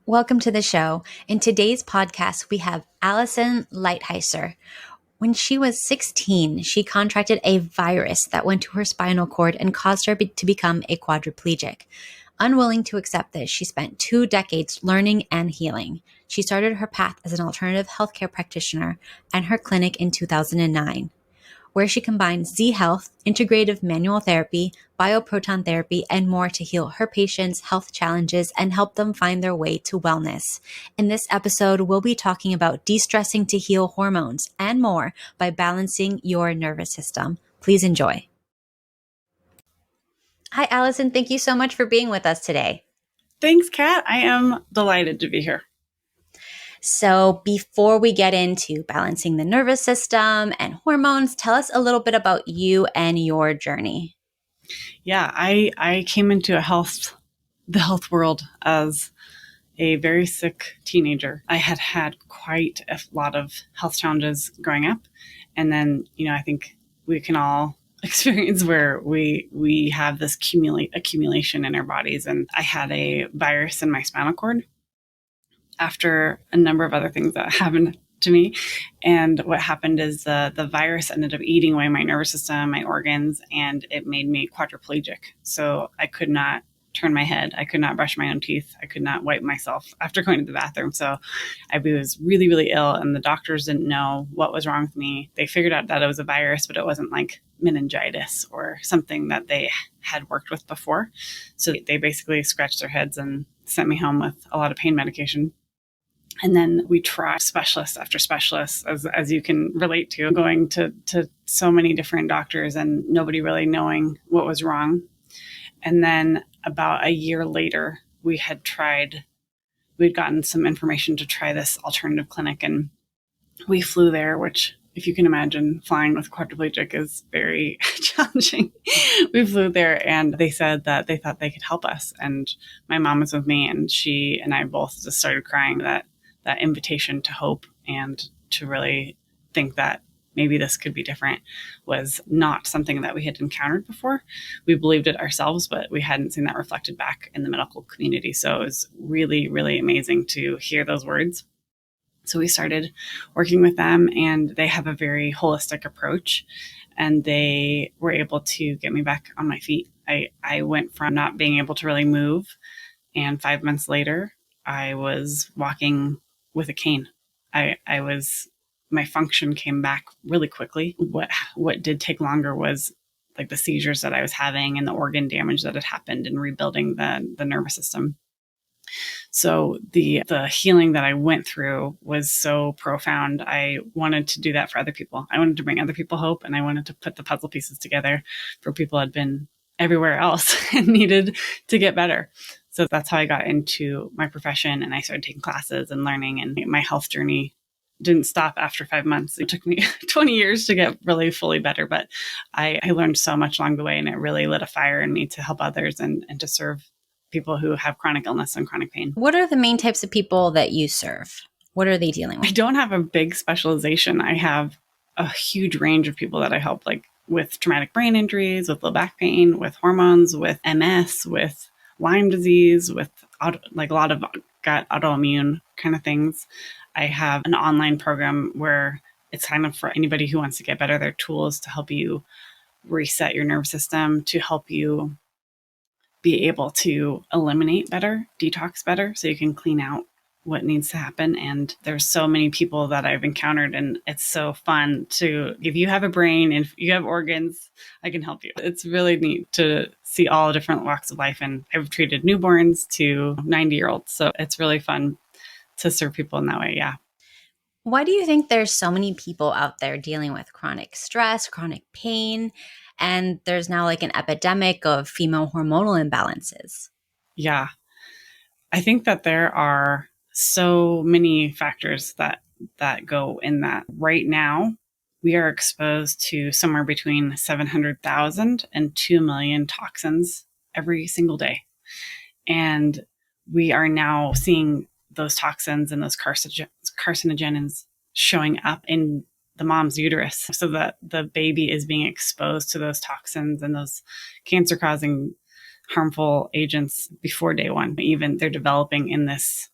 Welcome to the show. In today's podcast, we have Alison Leitheiser. When she was 16, she contracted a virus that went to her spinal cord and caused her to become a quadriplegic. Unwilling to accept this, she spent 2 decades learning and healing. She started her path as an alternative healthcare practitioner and her clinic in 2009. Where she combines Zhealth, Integrative Manual Therapy, Biophoton Therapy, and more to heal her patients' health challenges and help them find their way to wellness. In this episode, we'll be talking about de-stressing to heal hormones and more by balancing your nervous system. Please enjoy. Hi, Alison. Thank you so much for being with us today. Thanks, Kat. I am delighted to be here. So before we get into balancing the nervous system and hormones, tell us a little bit about you and your journey. Yeah, I came into the health world as a very sick teenager. I had quite a lot of health challenges growing up. And then, I think we can all experience where we have this accumulation in our bodies. And I had a virus in my spinal cord after a number of other things that happened to me. And what happened is the virus ended up eating away my nervous system, my organs, and it made me quadriplegic. So I could not turn my head. I could not brush my own teeth. I could not wipe myself after going to the bathroom. So I was really, really ill, and the doctors didn't know what was wrong with me. They figured out that it was a virus, but it wasn't like meningitis or something that they had worked with before. So they basically scratched their heads and sent me home with a lot of pain medication. And then we tried specialist after specialist, as you can relate to, going to so many different doctors and nobody really knowing what was wrong. And then about a year later, we'd gotten some information to try this alternative clinic, and we flew there, which, if you can imagine, flying with quadriplegic is very challenging. We flew there and they said that they thought they could help us. And my mom was with me, and she and I both just started crying that invitation to hope and to really think that maybe this could be different was not something that we had encountered before. We believed it ourselves, but we hadn't seen that reflected back in the medical community. So it was really, really amazing to hear those words. So we started working with them, and they have a very holistic approach, and they were able to get me back on my feet. I went from not being able to really move, and 5 months later, I was walking with a cane. My function came back really quickly. What did take longer was like the seizures that I was having and the organ damage that had happened in rebuilding the nervous system. So the healing that I went through was so profound. I wanted to do that for other people. I wanted to bring other people hope, and I wanted to put the puzzle pieces together for people who had been everywhere else and needed to get better. So that's how I got into my profession, and I started taking classes and learning, and my health journey didn't stop after 5 months. It took me 20 years to get really fully better, but I learned so much along the way, and it really lit a fire in me to help others and to serve people who have chronic illness and chronic pain. What are the main types of people that you serve? What are they dealing with? I don't have a big specialization. I have a huge range of people that I help, like with traumatic brain injuries, with low back pain, with hormones, with MS, with Lyme disease, with like a lot of gut autoimmune kind of things. I have an online program where it's kind of for anybody who wants to get better. There are tools to help you reset your nervous system, to help you be able to eliminate better, detox better, so you can clean out what needs to happen. And there's so many people that I've encountered, and it's so fun to, if you have a brain and if you have organs, I can help you. It's really neat to see all different walks of life. And I've treated newborns to 90-year-olds. So it's really fun to serve people in that way. Yeah. Why do you think there's so many people out there dealing with chronic stress, chronic pain, and there's now like an epidemic of female hormonal imbalances? Yeah. I think that there are so many factors that go in that. Right now, we are exposed to somewhere between 700,000 and 2 million toxins every single day. And we are now seeing those toxins and those carcinogens showing up in the mom's uterus, so that the baby is being exposed to those toxins and those cancer-causing harmful agents before day one. Even they're developing in this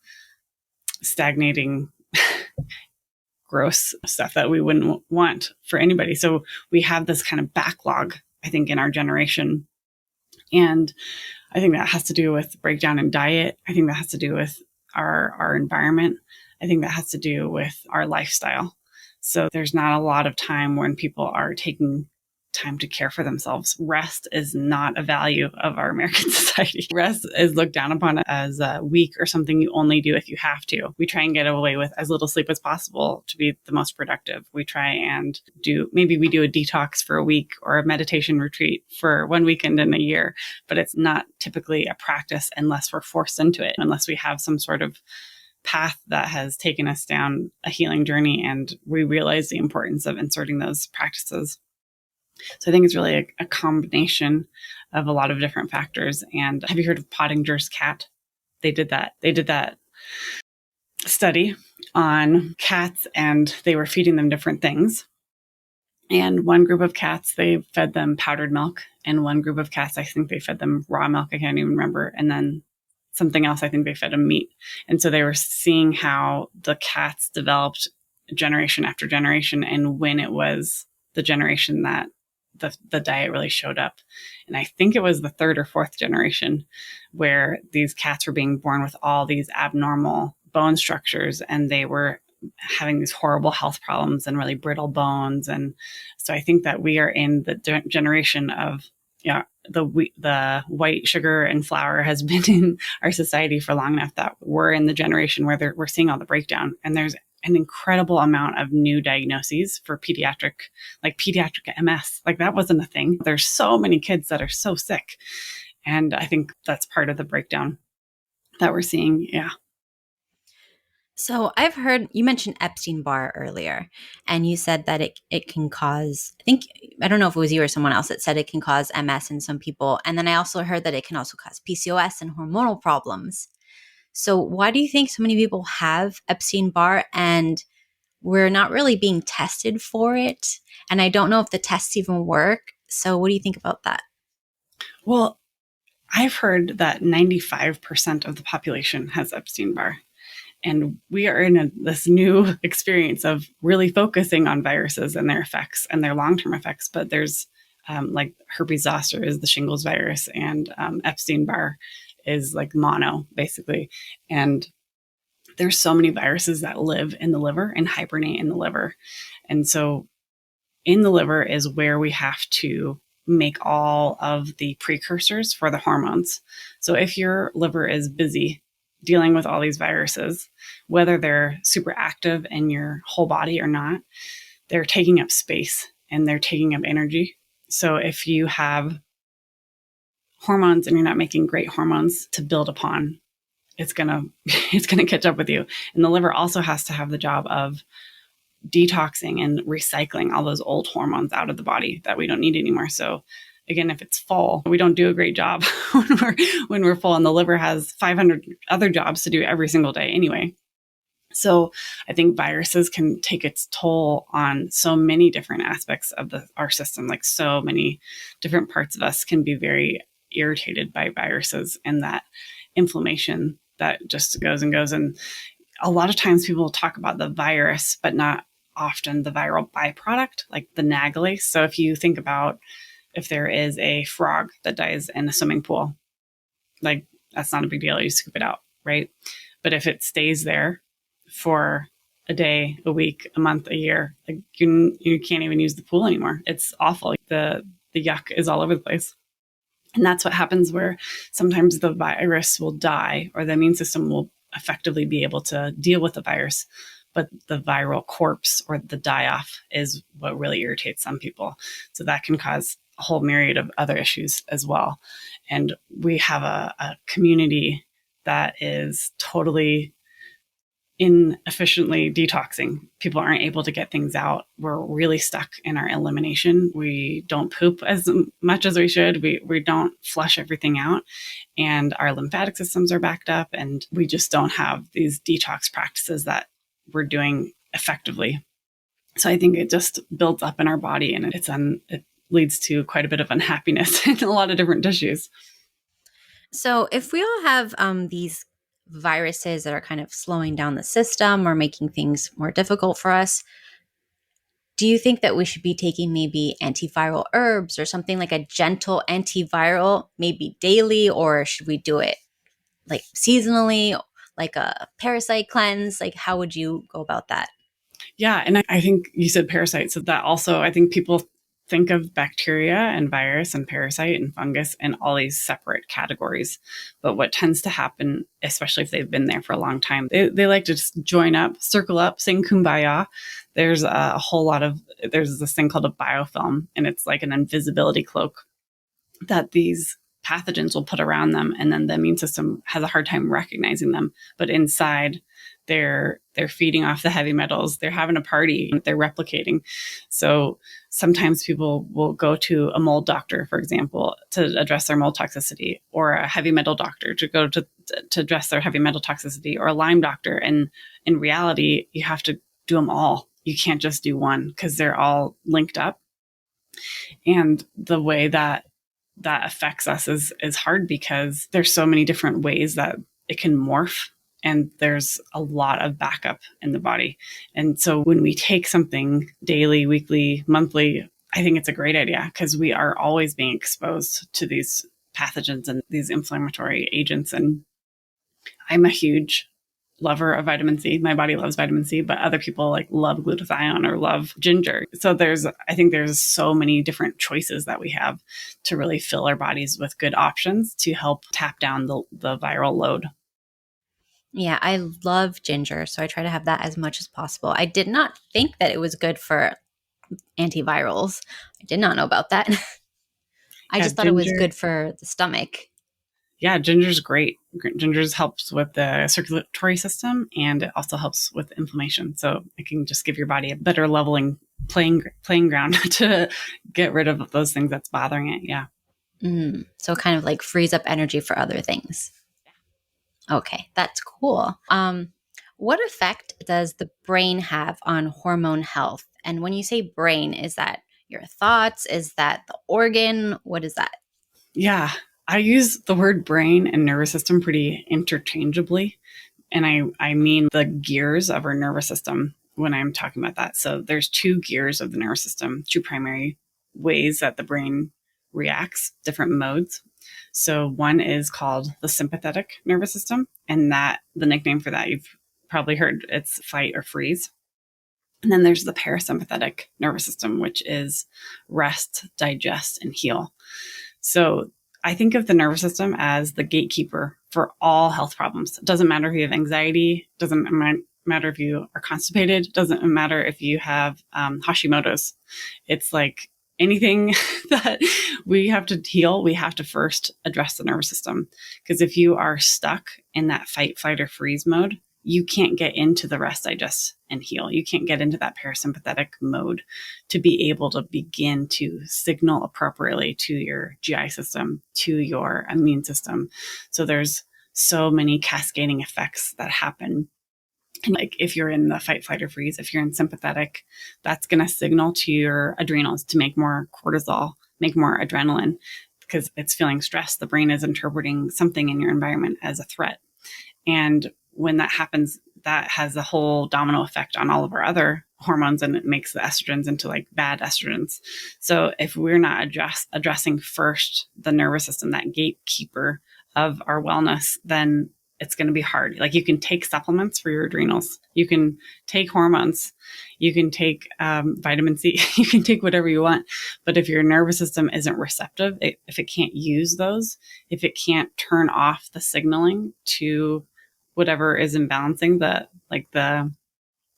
stagnating, gross stuff that we wouldn't want for anybody. So we have this kind of backlog, I think, in our generation. And I think that has to do with breakdown in diet. I think that has to do with our environment. I think that has to do with our lifestyle. So there's not a lot of time when people are taking time to care for themselves. Rest is not a value of our American society. Rest is looked down upon as weak or something you only do if you have to. We try and get away with as little sleep as possible to be the most productive. We try and maybe we do a detox for a week or a meditation retreat for one weekend in a year, but it's not typically a practice unless we're forced into it, unless we have some sort of path that has taken us down a healing journey and we realize the importance of inserting those practices. So I think it's really a combination of a lot of different factors. And have you heard of Pottinger's cat? They did that study on cats and they were feeding them different things. And one group of cats, they fed them powdered milk. And one group of cats, I think they fed them raw milk. I can't even remember. And then something else, I think they fed them meat. And so they were seeing how the cats developed generation after generation and when it was the generation that the diet really showed up. And I think it was the third or fourth generation where these cats were being born with all these abnormal bone structures and they were having these horrible health problems and really brittle bones. And so I think that we are in the generation of, the white sugar and flour has been in our society for long enough that we're in the generation where we're seeing all the breakdown. And there's an incredible amount of new diagnoses for pediatric MS. Like that wasn't a thing. There's so many kids that are so sick. And I think that's part of the breakdown that we're seeing. Yeah. So I've heard you mentioned Epstein Barr earlier, and you said that it can cause, I don't know if it was you or someone else that said it can cause MS in some people. And then I also heard that it can also cause PCOS and hormonal problems. So why do you think so many people have Epstein Barr and we're not really being tested for it? And I don't know if the tests even work. So what do you think about that? Well, I've heard that 95% of the population has Epstein Barr. And we are in this new experience of really focusing on viruses and their effects and their long-term effects. But there's like herpes zoster is the shingles virus and Epstein Barr is like mono, basically. And there's so many viruses that live in the liver and hibernate in the liver. And so in the liver is where we have to make all of the precursors for the hormones. So if your liver is busy dealing with all these viruses, whether they're super active in your whole body or not, they're taking up space and they're taking up energy. So if you have hormones and you're not making great hormones to build upon, it's gonna catch up with you. And the liver also has to have the job of detoxing and recycling all those old hormones out of the body that we don't need anymore. So again, if it's full, we don't do a great job when we're full, and the liver has 500 other jobs to do every single day anyway. So I think viruses can take its toll on so many different aspects of our system. Like so many different parts of us can be very irritated by viruses and that inflammation that just goes and goes. And a lot of times people talk about the virus, but not often the viral byproduct, like the nagalase. So if you think about if there is a frog that dies in a swimming pool, like that's not a big deal. You scoop it out, right? But if it stays there for a day, a week, a month, a year, like you can't even use the pool anymore. It's awful. The yuck is all over the place. And that's what happens where sometimes the virus will die or the immune system will effectively be able to deal with the virus. But the viral corpse or the die-off is what really irritates some people. So that can cause a whole myriad of other issues as well. And we have a community that is totally inefficiently detoxing. People aren't able to get things out. We're really stuck in our elimination. We don't poop as much as we should. We don't flush everything out. And our lymphatic systems are backed up. And we just don't have these detox practices that we're doing effectively. So I think it just builds up in our body and it leads to quite a bit of unhappiness in a lot of different tissues. So if we all have these viruses that are kind of slowing down the system or making things more difficult for us. Do you think that we should be taking maybe antiviral herbs or something like a gentle antiviral, maybe daily, or should we do it like seasonally, like a parasite cleanse? Like, how would you go about that? Yeah. And I think you said parasites. So that also, I think people think of bacteria and virus and parasite and fungus and all these separate categories. But what tends to happen, especially if they've been there for a long time, they like to just join up, circle up, sing kumbaya. There's there's this thing called a biofilm, and it's like an invisibility cloak that these pathogens will put around them, and then the immune system has a hard time recognizing them. But inside, they're feeding off the heavy metals. They're having a party. They're replicating. So sometimes people will go to a mold doctor, for example, to address their mold toxicity, or a heavy metal doctor to go to address their heavy metal toxicity, or a Lyme doctor. And in reality, you have to do them all. You can't just do one because they're all linked up. And the way that affects us is hard because there's so many different ways that it can morph, and there's a lot of backup in the body. And so when we take something daily, weekly, monthly, I think it's a great idea because we are always being exposed to these pathogens and these inflammatory agents. And I'm a huge lover of vitamin C. My body loves vitamin C, but other people like love glutathione or love ginger. So I think there's so many different choices that we have to really fill our bodies with good options to help tap down the viral load. Yeah, I love ginger, so I try to have that as much as possible. I did not think that it was good for antivirals. I did not know about that. I just thought it was good for the stomach. Yeah, ginger's great. Ginger helps with the circulatory system, and it also helps with inflammation. So it can just give your body a better leveling playing ground to get rid of those things that's bothering it. Yeah. So kind of like frees up energy for other things. Okay, that's cool. What effect does the brain have on hormone health? And when you say brain, is that your thoughts? Is that the organ? What is that? Yeah, I use the word brain and nervous system pretty interchangeably. And I mean the gears of our nervous system when I'm talking about that. So there's two gears of the nervous system, two primary ways that the brain reacts, different modes. So one is called the sympathetic nervous system, and that the nickname for that you've probably heard, it's fight or freeze. And then there's the parasympathetic nervous system, which is rest, digest, and heal. So I think of the nervous system as the gatekeeper for all health problems. It doesn't matter if you have anxiety, doesn't matter if you are constipated, doesn't matter if you have Hashimoto's. It's like anything that we have to heal, we have to first address the nervous system. Because if you are stuck in that fight, flight, or freeze mode, you can't get into the rest, digest, and heal. You can't get into that parasympathetic mode to be able to begin to signal appropriately to your GI system, to your immune system. So there's so many cascading effects that happen. And like if you're in the fight, flight, or freeze, if you're in sympathetic, that's going to signal to your adrenals to make more cortisol, make more adrenaline, because it's feeling stressed. The brain is interpreting something in your environment as a threat. And when that happens, that has a whole domino effect on all of our other hormones, and it makes the estrogens into like bad estrogens. So if we're not addressing first the nervous system, that gatekeeper of our wellness, then it's going to be hard. Like you can take supplements for your adrenals, you can take hormones, you can take vitamin C, you can take whatever you want. But if your nervous system isn't receptive, if it can't use those, if it can't turn off the signaling to whatever is imbalancing the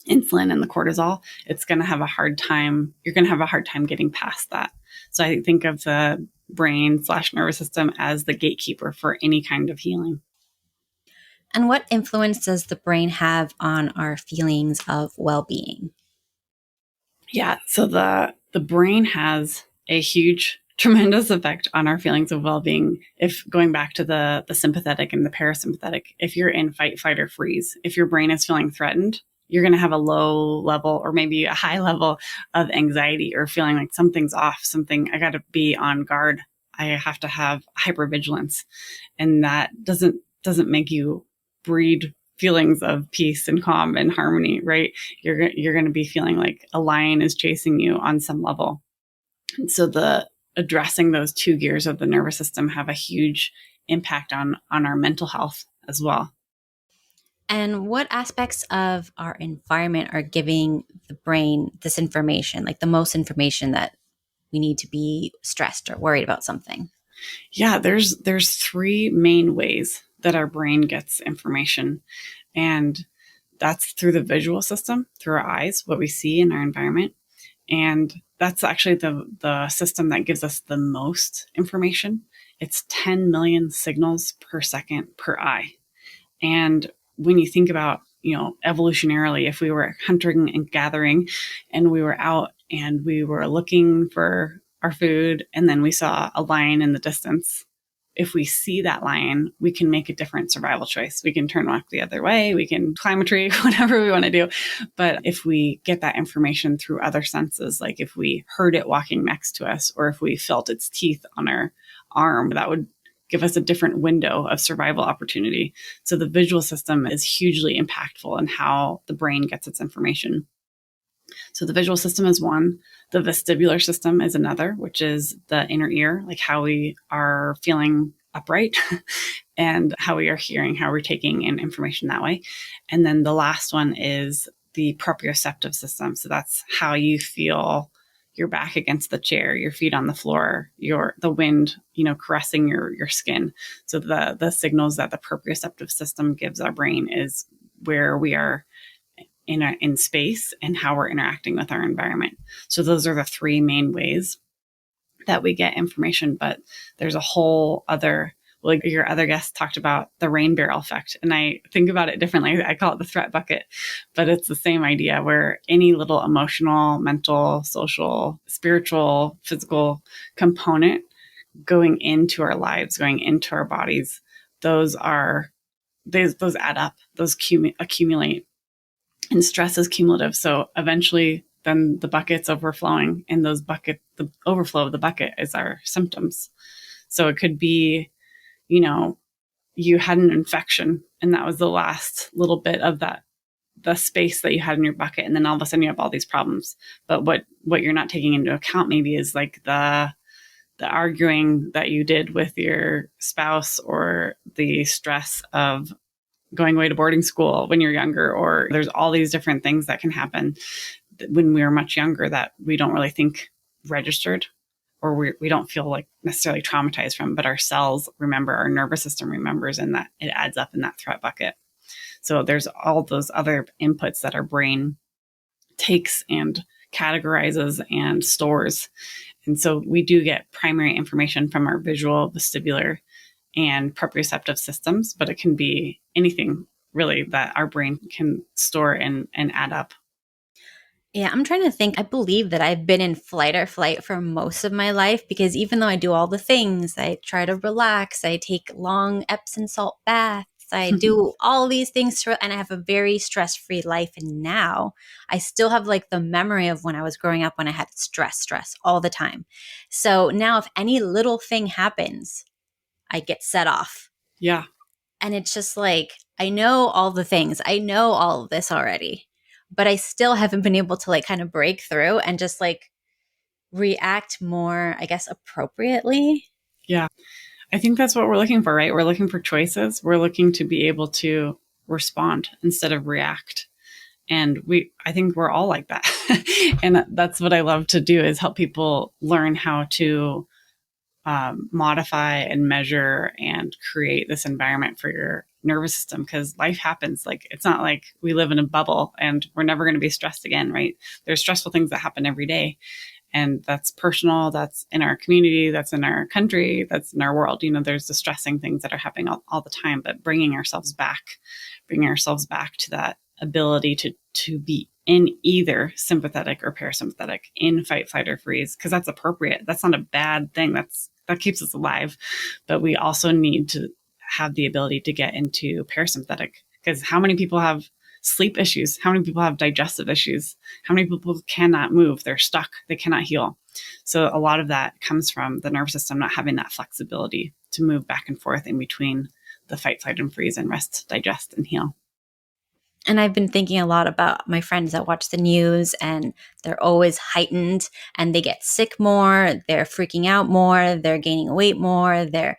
insulin and the cortisol, it's going to have a hard time. You're going to have a hard time getting past that. So I think of the brain/nervous system as the gatekeeper for any kind of healing. And what influence does the brain have on our feelings of well-being? Yeah, so the brain has a huge, tremendous effect on our feelings of well-being. If going back to the sympathetic and the parasympathetic, if you're in fight, flight, or freeze, if your brain is feeling threatened, you're going to have a low level or maybe a high level of anxiety or feeling like something's off, I got to be on guard. I have to have hypervigilance. And that doesn't make you breed feelings of peace and calm and harmony, right? You're going to be feeling like a lion is chasing you on some level. And so addressing those two gears of the nervous system have a huge impact on our mental health as well. And what aspects of our environment are giving the brain this information, like the most information that we need to be stressed or worried about something? Yeah, there's three main ways that our brain gets information. And that's through the visual system, through our eyes, what we see in our environment. And that's actually the system that gives us the most information. It's 10 million signals per second per eye. And when you think about, evolutionarily, if we were hunting and gathering and we were out and we were looking for our food and then we saw a lion in the distance, if we see that lion, we can make a different survival choice. We can turn walk the other way. We can climb a tree, whatever we want to do. But if we get that information through other senses, like if we heard it walking next to us, or if we felt its teeth on our arm, that would give us a different window of survival opportunity. So the visual system is hugely impactful in how the brain gets its information. So the visual system is one. The vestibular system is another, which is the inner ear, like how we are feeling upright and how we are hearing, how we're taking in information that way. And then the last one is the proprioceptive system. So that's how you feel your back against the chair, your feet on the floor, the wind, caressing your skin. So the signals that the proprioceptive system gives our brain is where we are in space and how we're interacting with our environment. So those are the three main ways that we get information, but there's a whole other, like your other guest talked about the rain barrel effect. And I think about it differently. I call it the threat bucket, but it's the same idea where any little emotional, mental, social, spiritual, physical component going into our lives, going into our bodies, those add up, those accumulate. And stress is cumulative. So eventually then the bucket's overflowing, and the overflow of the bucket is our symptoms. So it could be, you had an infection and that was the last little bit of the space that you had in your bucket. And then all of a sudden you have all these problems. But what you're not taking into account maybe is like the arguing that you did with your spouse, or the stress of going away to boarding school when you're younger, or there's all these different things that can happen when we were much younger that we don't really think registered, or we don't feel like necessarily traumatized from, but our cells remember, our nervous system remembers, and that it adds up in that threat bucket. So there's all those other inputs that our brain takes and categorizes and stores. And so we do get primary information from our visual, vestibular, and proprioceptive systems, but it can be anything really that our brain can store and add up. Yeah, I'm trying to think. I believe that I've been in flight or flight for most of my life, because even though I do all the things, I try to relax, I take long Epsom salt baths, I do all these things, and I have a very stress-free life. And now I still have like the memory of when I was growing up, when I had stress all the time. So now if any little thing happens, I get set off. Yeah. And it's just like, I know all the things. I know all of this already, but I still haven't been able to like kind of break through and just like react more, I guess, appropriately. Yeah. I think that's what we're looking for, right? We're looking for choices. We're looking to be able to respond instead of react. And I think we're all like that. And that's what I love to do, is help people learn how to modify and measure and create this environment for your nervous system, because life happens. Like, it's not like we live in a bubble and we're never going to be stressed again, right? There's stressful things that happen every day, and that's personal, that's in our community, that's in our country, that's in our world. There's distressing things that are happening all the time, but bringing ourselves back to that ability to be in either sympathetic or parasympathetic, in fight, flight, or freeze, because that's appropriate. That's not a bad thing. That keeps us alive. But we also need to have the ability to get into parasympathetic, because how many people have sleep issues? How many people have digestive issues? How many people cannot move? They're stuck. They cannot heal. So a lot of that comes from the nervous system not having that flexibility to move back and forth in between the fight, flight, and freeze, and rest, digest, and heal. And I've been thinking a lot about my friends that watch the news, and they're always heightened and they get sick more. They're freaking out more. They're gaining weight more. Their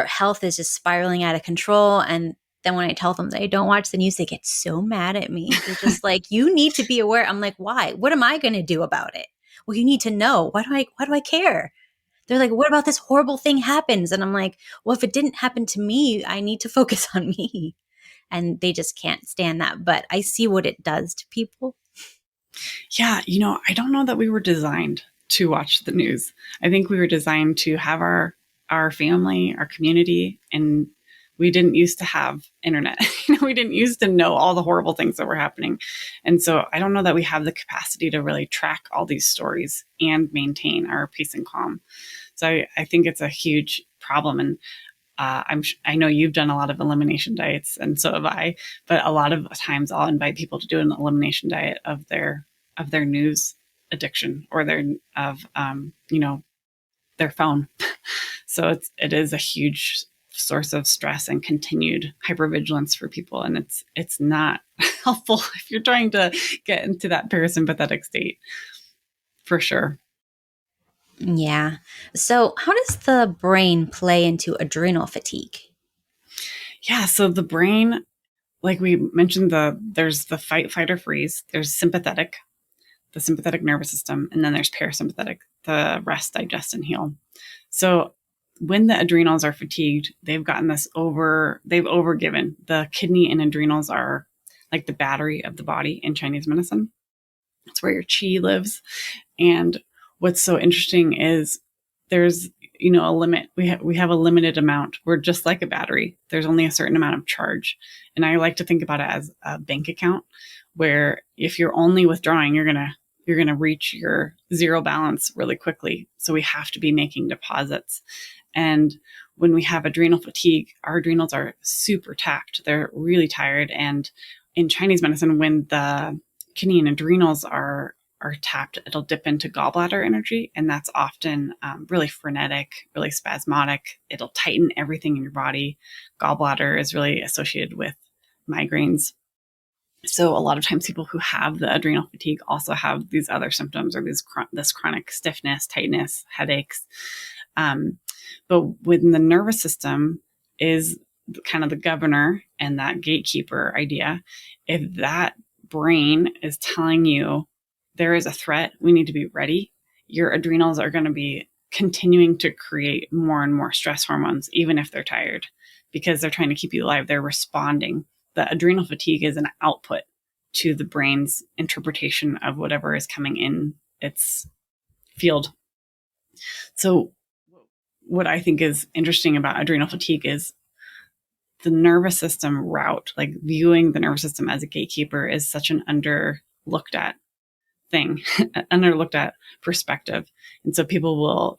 health is just spiraling out of control. And then when I tell them that I don't watch the news, they get so mad at me. They're just like, you need to be aware. I'm like, why? What am I going to do about it? Well, you need to know. Why do I care? They're like, what about this horrible thing happens? And I'm like, well, if it didn't happen to me, I need to focus on me. And they just can't stand that. But I see what it does to people. Yeah, I don't know that we were designed to watch the news. I think we were designed to have our family, our community, and we didn't used to have internet. We didn't used to know all the horrible things that were happening. And so I don't know that we have the capacity to really track all these stories and maintain our peace and calm. So I think it's a huge problem. And I know you've done a lot of elimination diets, and so have I. But a lot of times, I'll invite people to do an elimination diet of their news addiction or their phone. So it is a huge source of stress and continued hypervigilance for people, and it's not helpful if you're trying to get into that parasympathetic state, for sure. Yeah. So how does the brain play into adrenal fatigue? Yeah. So the brain, like we mentioned, there's the fight, flight, or freeze. There's the sympathetic nervous system, and then there's parasympathetic, the rest, digest, and heal. So when the adrenals are fatigued, they've overgiven. The kidney and adrenals are like the battery of the body in Chinese medicine. It's where your chi lives. And what's so interesting is there's, a limit. We have a limited amount. We're just like a battery. There's only a certain amount of charge. And I like to think about it as a bank account, where if you're only withdrawing, you're going to reach your zero balance really quickly. So we have to be making deposits. And when we have adrenal fatigue, our adrenals are super taxed. They're really tired. And in Chinese medicine, when the kidney and adrenals are tapped, it'll dip into gallbladder energy. And that's often really frenetic, really spasmodic. It'll tighten everything in your body. Gallbladder is really associated with migraines. So a lot of times people who have the adrenal fatigue also have these other symptoms, or this chronic stiffness, tightness, headaches. But when the nervous system is kind of the governor and that gatekeeper idea, if that brain is telling you there is a threat, we need to be ready, your adrenals are going to be continuing to create more and more stress hormones, even if they're tired, because they're trying to keep you alive. They're responding. The adrenal fatigue is an output to the brain's interpretation of whatever is coming in its field. So what I think is interesting about adrenal fatigue is the nervous system route, like viewing the nervous system as a gatekeeper, is such an underlooked at thing, underlooked at perspective. And so people will,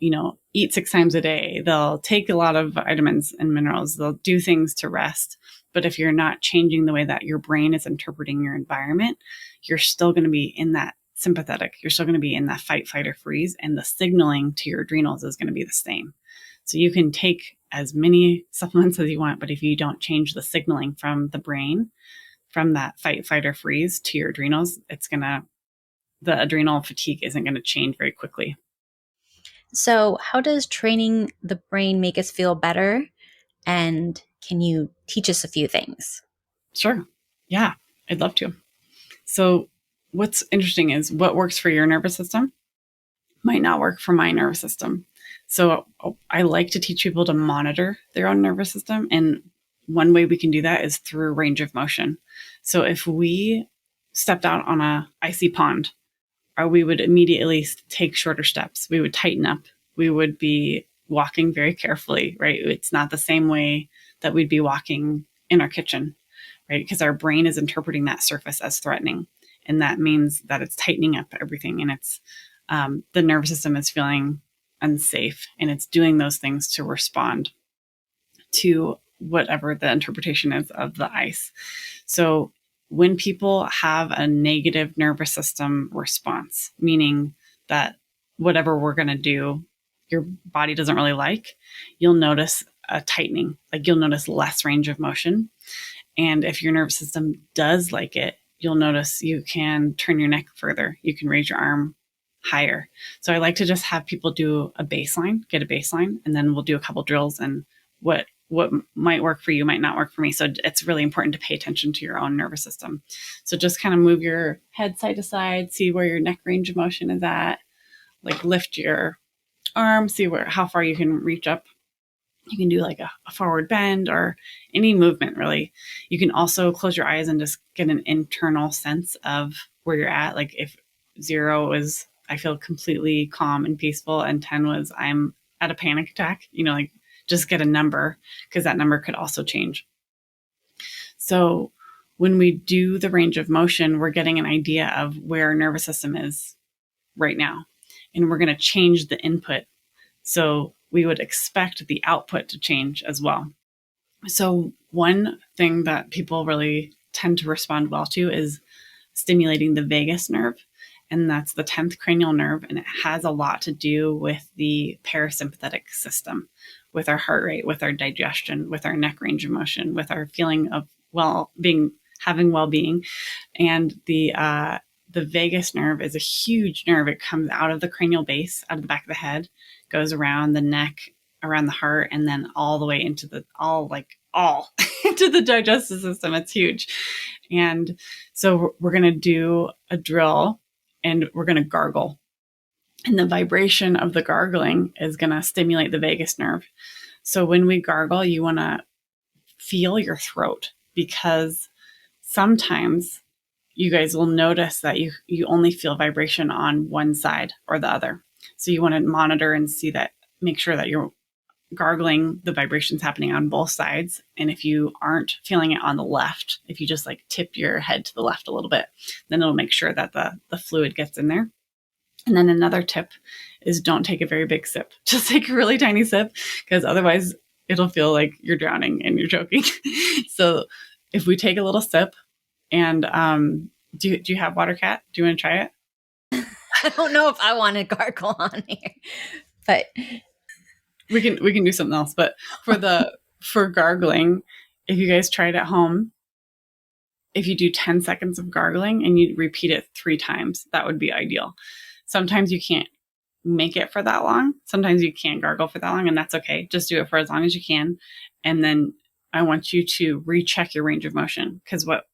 eat 6 times a day. They'll take a lot of vitamins and minerals. They'll do things to rest. But if you're not changing the way that your brain is interpreting your environment, you're still going to be in that sympathetic. You're still going to be in that fight, flight, or freeze. And the signaling to your adrenals is going to be the same. So you can take as many supplements as you want, but if you don't change the signaling from the brain, from that fight, flight, or freeze to your adrenals, the adrenal fatigue isn't going to change very quickly. So how does training the brain make us feel better? And can you teach us a few things? Sure. Yeah, I'd love to. So what's interesting is what works for your nervous system might not work for my nervous system. So I like to teach people to monitor their own nervous system. And one way we can do that is through range of motion. So if we stepped out on a icy pond, we would immediately take shorter steps. We would tighten up. We would be walking very carefully, right? It's not the same way that we'd be walking in our kitchen, right? Because our brain is interpreting that surface as threatening. And that means that it's tightening up everything. And it's the nervous system is feeling unsafe. And it's doing those things to respond to whatever the interpretation is of the ice. So when people have a negative nervous system response, meaning that whatever we're going to do, your body doesn't really like, you'll notice a tightening. Like you'll notice less range of motion. And if your nervous system does like it, you'll notice you can turn your neck further. You can raise your arm higher. So I like to just have people do a baseline, get a baseline, and then we'll do a couple drills, and what might work for you might not work for me. So it's really important to pay attention to your own nervous system. So just kind of move your head side to side, see where your neck range of motion is at, like lift your arm, see how far you can reach up. You can do like a forward bend or any movement really. You can also close your eyes and just get an internal sense of where you're at. Like if 0 is, I feel completely calm and peaceful, and 10 was, I'm at a panic attack, like just get a number, because that number could also change. So when we do the range of motion, we're getting an idea of where our nervous system is right now, and we're going to change the input. So we would expect the output to change as well. So one thing that people really tend to respond well to is stimulating the vagus nerve, and that's the 10th cranial nerve, and it has a lot to do with the parasympathetic system, with our heart rate, with our digestion, with our neck range of motion, with our feeling of having well-being. And the vagus nerve is a huge nerve. It comes out of the cranial base, out of the back of the head, goes around the neck, around the heart, and then all the way into into the digestive system. It's huge. And so we're going to do a drill, and we're going to gargle. And the vibration of the gargling is going to stimulate the vagus nerve. So when we gargle, you want to feel your throat, because sometimes you guys will notice that you only feel vibration on one side or the other. So you want to monitor and make sure that you're gargling, the vibrations happening on both sides. And if you aren't feeling it on the left, if you just like tip your head to the left a little bit, then it'll make sure that the fluid gets in there. And then another tip is don't take a very big sip. Just take a really tiny sip, because otherwise it'll feel like you're drowning and you're choking. So if we take a little sip, and do you have water, Kat? Do you want to try it? I don't know if I want to gargle on here, but we can do something else. But for gargling, if you guys try it at home, if you do 10 seconds of gargling and you repeat it 3 times, that would be ideal. Sometimes you can't make it for that long. Sometimes you can't gargle for that long, and that's okay. Just do it for as long as you can. And then I want you to recheck your range of motion, because what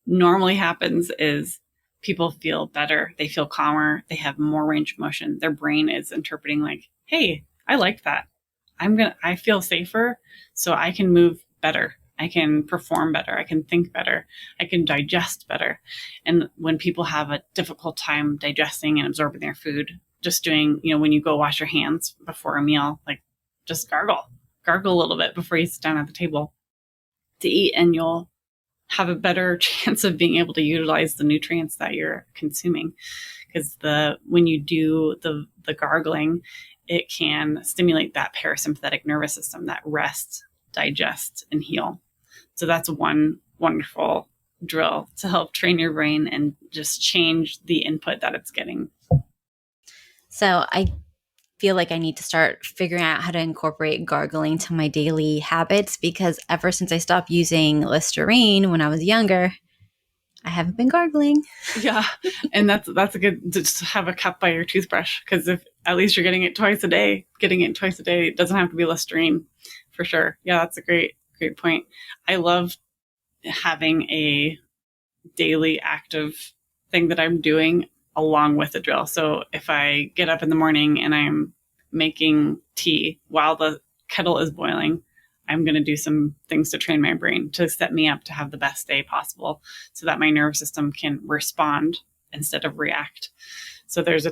normally happens is people feel better. They feel calmer. They have more range of motion. Their brain is interpreting like, hey, I like that. I feel safer, so I can move better. I can perform better. I can think better. I can digest better. And when people have a difficult time digesting and absorbing their food, just doing, when you go wash your hands before a meal, like just gargle a little bit before you sit down at the table to eat, and you'll have a better chance of being able to utilize the nutrients that you're consuming. Because when you do the gargling, it can stimulate that parasympathetic nervous system that rests, digests, and heal. So that's one wonderful drill to help train your brain and just change the input that it's getting. So I feel like I need to start figuring out how to incorporate gargling to my daily habits, because ever since I stopped using Listerine when I was younger, I haven't been gargling. Yeah. And that's a good, just have a cup by your toothbrush, because if at least you're getting it twice a day, it doesn't have to be Listerine for sure. Yeah. That's a great point. I love having a daily active thing that I'm doing along with the drill. So if I get up in the morning and I'm making tea while the kettle is boiling, I'm going to do some things to train my brain to set me up to have the best day possible, so that my nervous system can respond instead of react. So there's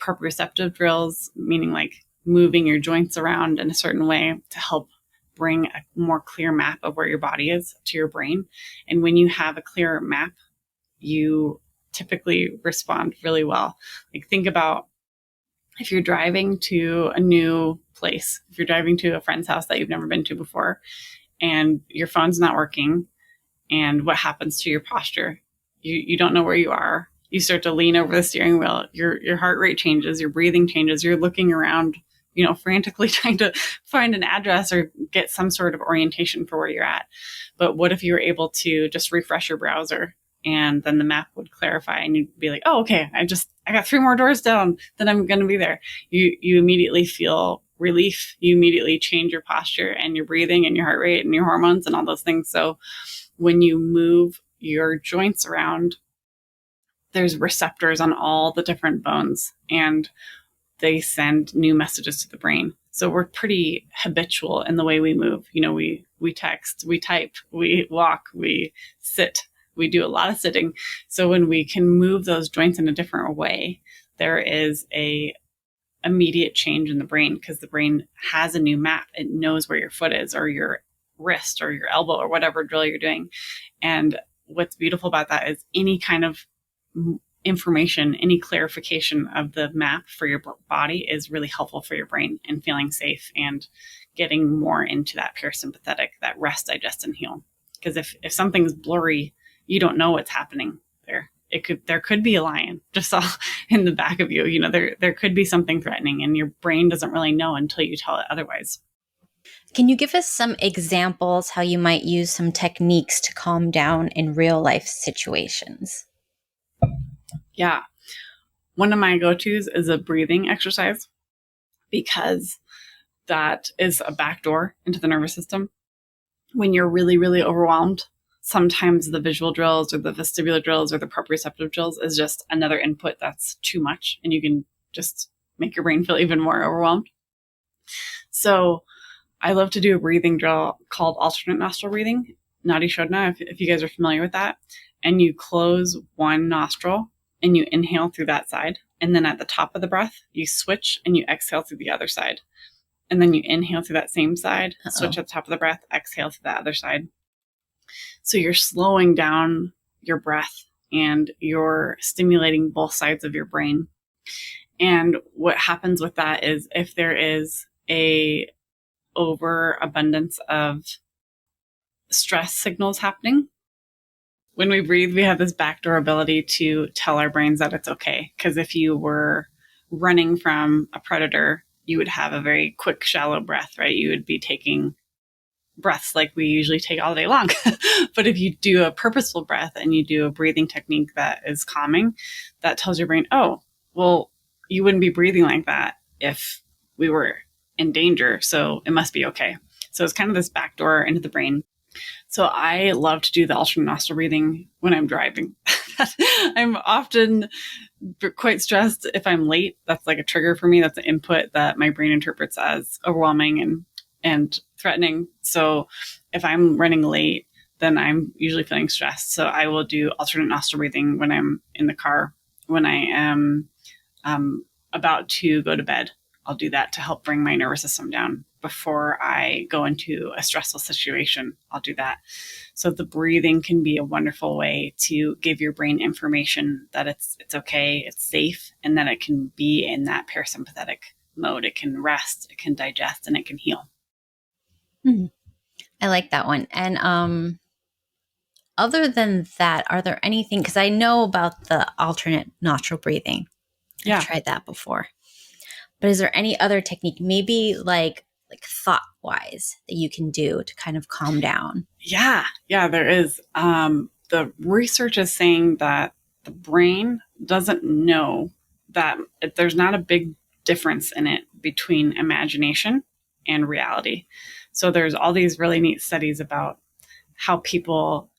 proprioceptive drills, meaning like moving your joints around in a certain way to help bring a more clear map of where your body is to your brain. And when you have a clear map, you typically respond really well. Like think about if you're driving to a new place, if you're driving to a friend's house that you've never been to before, and your phone's not working, and what happens to your posture? You don't know where you are. You start to lean over the steering wheel. Your heart rate changes, your breathing changes, you're looking around frantically trying to find an address or get some sort of orientation for where you're at. But what if you were able to just refresh your browser, and then the map would clarify, and you'd be like, oh, okay, I got 3 more doors down, then I'm going to be there. You immediately feel relief. You immediately change your posture and your breathing and your heart rate and your hormones and all those things. So when you move your joints around, there's receptors on all the different bones, and they send new messages to the brain. So we're pretty habitual in the way we move. We text, we type, we walk, we sit, we do a lot of sitting. So when we can move those joints in a different way, there is a immediate change in the brain, because the brain has a new map. It knows where your foot is, or your wrist, or your elbow, or whatever drill you're doing. And what's beautiful about that is any kind of information, any clarification of the map for your body is really helpful for your brain and feeling safe and getting more into that parasympathetic, that rest, digest, and heal. Because if something's blurry, you don't know what's happening there. There could be a lion just all in the back of you. There could be something threatening, and your brain doesn't really know until you tell it otherwise. Can you give us some examples how you might use some techniques to calm down in real life situations? Yeah. One of my go-tos is a breathing exercise, because that is a backdoor into the nervous system. When you're really, really overwhelmed, sometimes the visual drills or the vestibular drills or the proprioceptive drills is just another input that's too much, and you can just make your brain feel even more overwhelmed. So I love to do a breathing drill called alternate nostril breathing, Nadi Shodhana, if you guys are familiar with that. And you close one nostril and you inhale through that side. And then at the top of the breath, you switch and you exhale through the other side. And then you inhale through that same side, switch at the top of the breath, exhale through the other side. So you're slowing down your breath and you're stimulating both sides of your brain. And what happens with that is, if there is a overabundance of stress signals happening, when we breathe, we have this backdoor ability to tell our brains that it's okay. Because if you were running from a predator, you would have a very quick, shallow breath, right? You would be taking breaths like we usually take all day long. But if you do a purposeful breath and you do a breathing technique that is calming, that tells your brain, oh, well, you wouldn't be breathing like that if we were in danger. So it must be okay. So it's kind of this backdoor into the brain. So I love to do the alternate nostril breathing when I'm driving. I'm often quite stressed if I'm late. That's like a trigger for me. That's an input that my brain interprets as overwhelming and threatening. So if I'm running late, then I'm usually feeling stressed. So I will do alternate nostril breathing when I'm in the car. When I am about to go to bed, I'll do that to help bring my nervous system down. Before I go into a stressful situation, I'll do that. So the breathing can be a wonderful way to give your brain information that it's okay, it's safe, and that it can be in that parasympathetic mode. It can rest, it can digest, and it can heal. I like that one. And other than that, are there anything, because I know about the alternate nostril breathing. Yeah. I've tried that before. But is there any other technique, maybe like thought-wise, that you can do to kind of calm down? Yeah, there is. The research is saying that the brain doesn't know that there's not a big difference in it between imagination and reality. So there's all these really neat studies about how people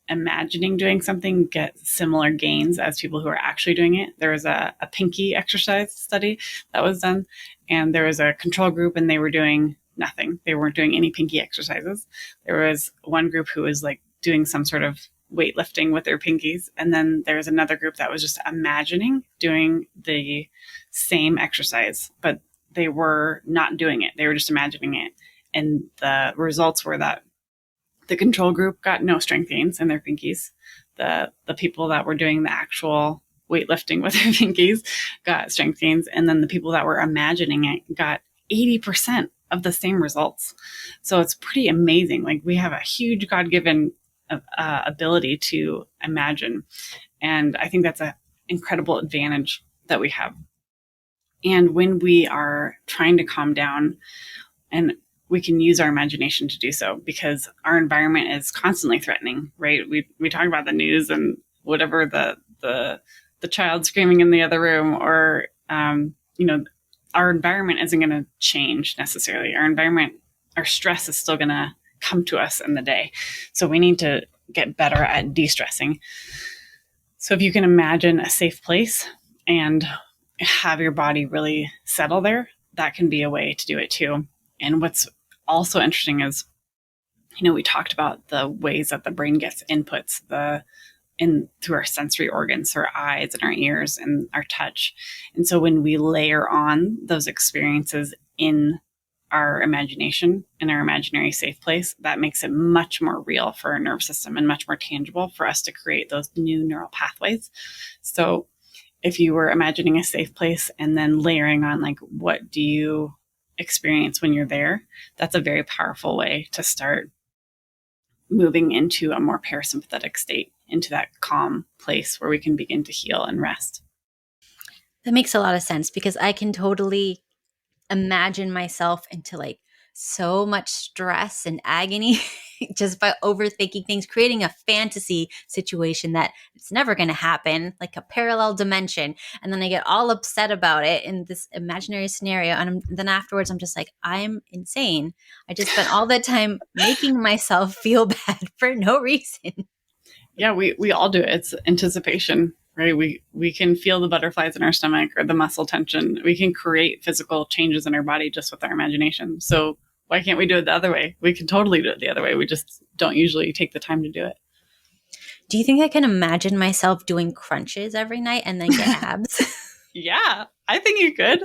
imagining doing something get similar gains as people who are actually doing it. There was a pinky exercise study that was done, and there was a control group, and they were doing nothing. They weren't doing any pinky exercises. There was one group who was like doing some sort of weightlifting with their pinkies, and then there was another group that was just imagining doing the same exercise, but they were not doing it. They were just imagining it. And the results were that the control group got no strength gains in their pinkies. The people that were doing the actual weightlifting with their pinkies got strength gains. And then the people that were imagining it got 80% of the same results. So it's pretty amazing. Like, we have a huge God-given ability to imagine. And I think that's an incredible advantage that we have. And when we are trying to calm down, and we can use our imagination to do so, because our environment is constantly threatening, right? We talk about the news and whatever the child screaming in the other room, or our environment isn't going to change necessarily. Our environment, our stress is still going to come to us in the day. So we need to get better at de-stressing. So if you can imagine a safe place and have your body really settle there, that can be a way to do it too. And what's also interesting is, we talked about the ways that the brain gets inputs, through our sensory organs, our eyes and our ears and our touch. And so when we layer on those experiences in our imagination, in our imaginary safe place, that makes it much more real for our nervous system and much more tangible for us to create those new neural pathways. So if you were imagining a safe place and then layering on, like, what do you experience when you're there, that's a very powerful way to start moving into a more parasympathetic state, into that calm place where we can begin to heal and rest. That makes a lot of sense, because I can totally imagine myself into like so much stress and agony just by overthinking things, creating a fantasy situation that it's never going to happen, like a parallel dimension. And then I get all upset about it in this imaginary scenario. And then afterwards, I'm just like, I'm insane. I just spent all that time making myself feel bad for no reason. Yeah, we all do it. It's anticipation, right? We can feel the butterflies in our stomach or the muscle tension. We can create physical changes in our body just with our imagination. So why can't we do it the other way? We can totally do it the other way. We just don't usually take the time to do it. Do you think I can imagine myself doing crunches every night and then get abs? Yeah, I think you could.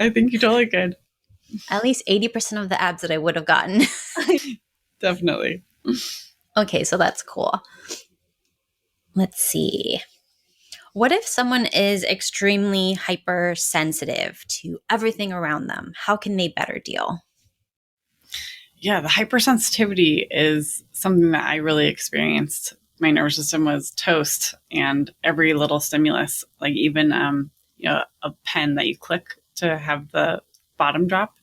I think you totally could. At least 80% of the abs that I would have gotten. Definitely. Okay, so that's cool. Let's see. What if someone is extremely hypersensitive to everything around them? How can they better deal? Yeah, the hypersensitivity is something that I really experienced. My nervous system was toast, and every little stimulus, like even a pen that you click to have the bottom drop,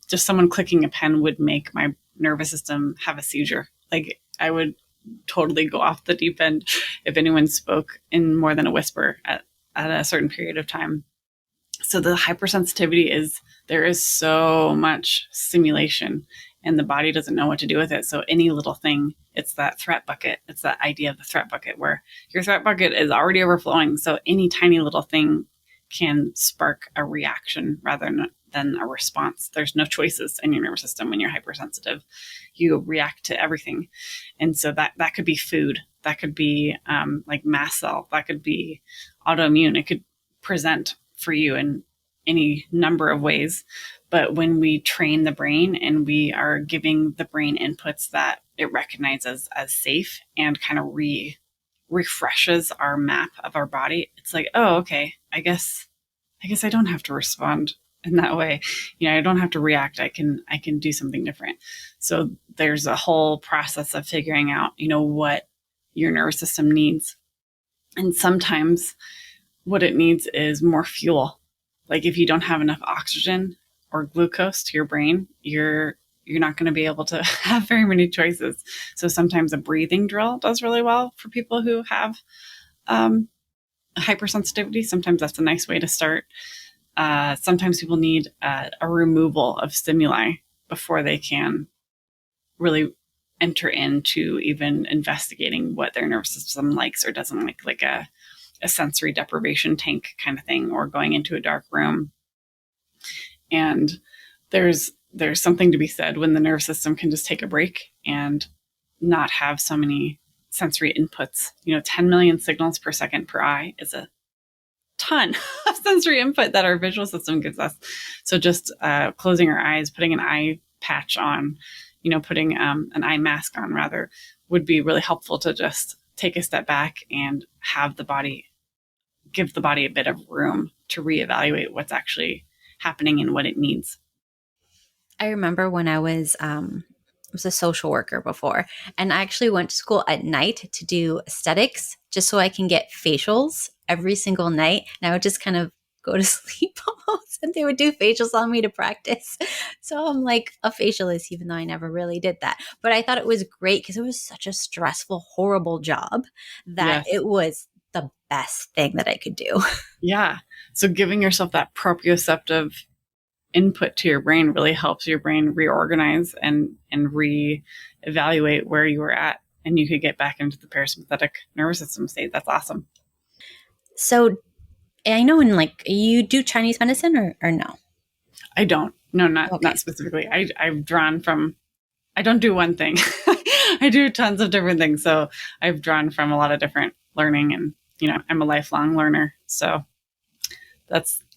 just someone clicking a pen would make my nervous system have a seizure. Like, I would totally go off the deep end if anyone spoke in more than a whisper at a certain period of time. So the hypersensitivity is, there is so much stimulation and the body doesn't know what to do with it. So any little thing, it's that threat bucket. It's that idea of the threat bucket where your threat bucket is already overflowing. So any tiny little thing can spark a reaction rather than a response. There's no choices in your nervous system when you're hypersensitive. You react to everything. And so that could be food. That could be like mast cell. That could be autoimmune. It could present for you in any number of ways. But when we train the brain and we are giving the brain inputs that it recognizes as safe and kind of refreshes our map of our body, it's like, oh, okay, I guess I don't have to respond in that way. I don't have to react. I can do something different. So there's a whole process of figuring out, what your nervous system needs. And sometimes what it needs is more fuel. Like if you don't have enough oxygen or glucose to your brain, you're not going to be able to have very many choices. So sometimes a breathing drill does really well for people who have hypersensitivity. Sometimes that's a nice way to start. Sometimes people need a removal of stimuli before they can really enter into even investigating what their nervous system likes or doesn't like a sensory deprivation tank kind of thing, or going into a dark room. And there's something to be said when the nervous system can just take a break and not have so many sensory inputs. 10 million signals per second per eye is a ton of sensory input that our visual system gives us. So just closing our eyes, putting an eye patch on, putting an eye mask on rather, would be really helpful to just take a step back and give the body a bit of room to reevaluate what's actually happening and what it needs. I remember when I was a social worker before, and I actually went to school at night to do aesthetics just so I can get facials every single night. And I would just kind of go to sleep almost, and they would do facials on me to practice. So I'm like a facialist, even though I never really did that. But I thought it was great because it was such a stressful, horrible job that Yes. it was the best thing that I could do. Yeah. So giving yourself that proprioceptive input to your brain really helps your brain reorganize and reevaluate where you were at, and you could get back into the parasympathetic nervous system state. That's awesome. So I know you do Chinese medicine or no? I don't. No, not Okay. specifically. I've drawn from. I don't do one thing. I do tons of different things. So I've drawn from a lot of different learning, and I'm a lifelong learner. So